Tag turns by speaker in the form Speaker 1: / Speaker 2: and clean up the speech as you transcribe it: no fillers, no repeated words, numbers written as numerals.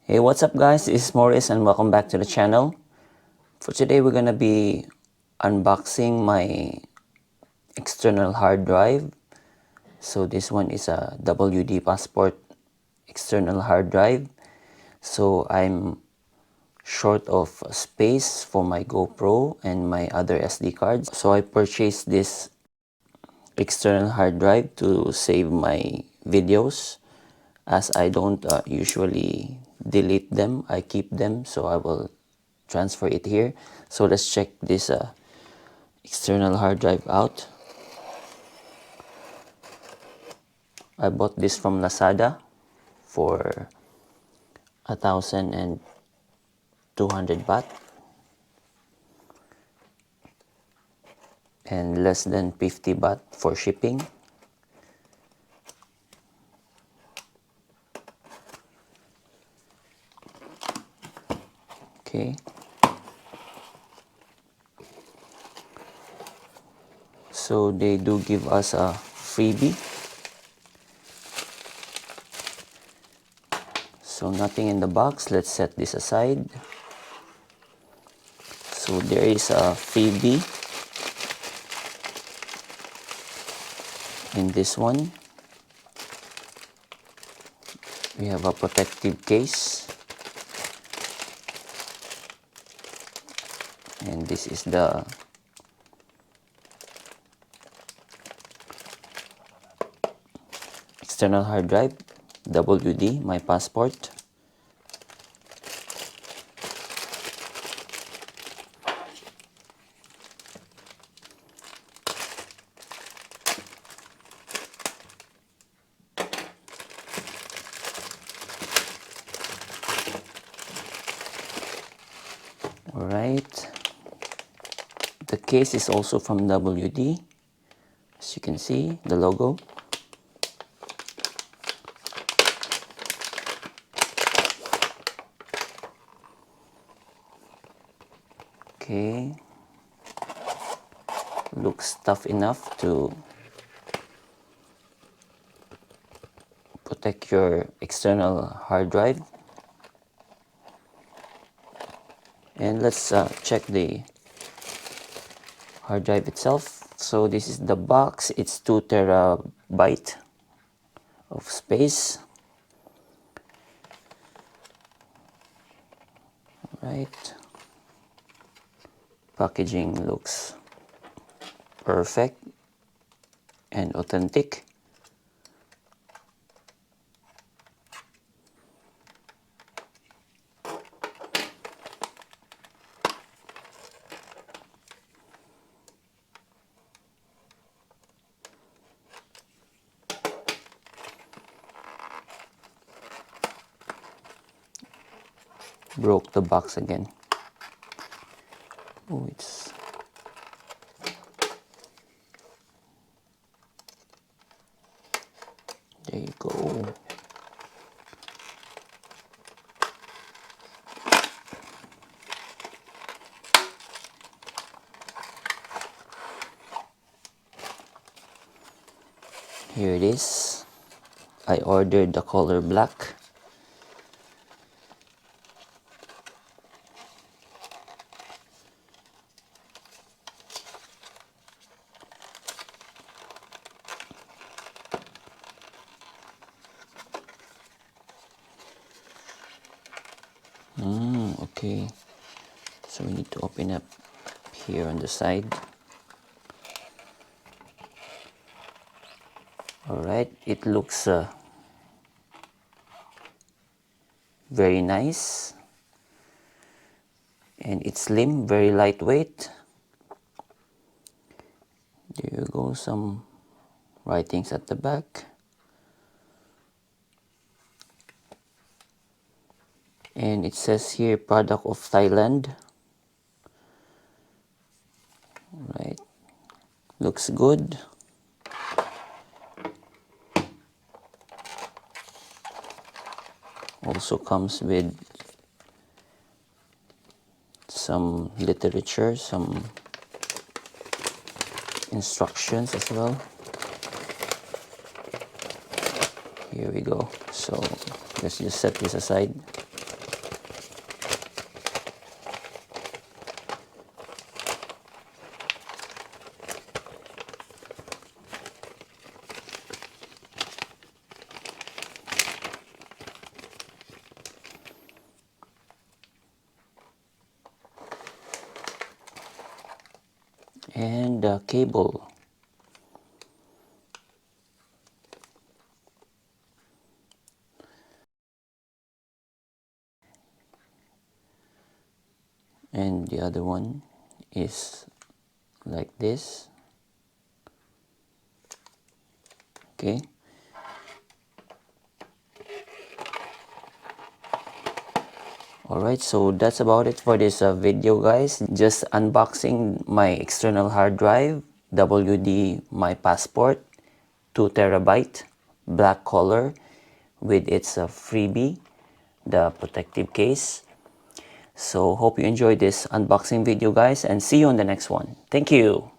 Speaker 1: Hey, what's up guys? This is Morris and welcome back to the channel. For today we're gonna be unboxing my external hard drive. So this one is a WD Passport external hard drive. So I'm short of space for my GoPro and my other SD cards. So I purchased this external hard drive to save my videos, as I don't usually delete them. I keep them, so I will transfer it here. So let's check this external hard drive out. I bought this from Lazada for 1,200 baht and less than 50 baht for shipping. Okay, so they do give us a freebie. So nothing in the box. Let's set this aside. So there is a freebie in this one. We have a protective case, and this is the external hard drive, WD, my passport. Alright, the case is also from WD, as you can see, the logo. Okay, looks tough enough to protect your external hard drive. And let's check the hard drive itself. So this is the box. It's 2 terabyte of space. Right, packaging looks perfect and authentic. Broke the box again. Oh, it's there you go. Here it is. I ordered the color black. Okay, so we need to open up here on the side. Alright, it looks very nice, and it's slim, very lightweight. There you go, some writings at the back. And it says here, product of Thailand. Right, looks good. Also comes with some literature, some instructions as well. Here we go. So let's just set this aside. and the cable. And the other one is like this. Okay. Alright, so that's about it for this video, guys. Just unboxing my external hard drive, WD My Passport, 2 terabyte, black color with its freebie, the protective case. So hope you enjoyed this unboxing video, guys, and see you on the next one. Thank you.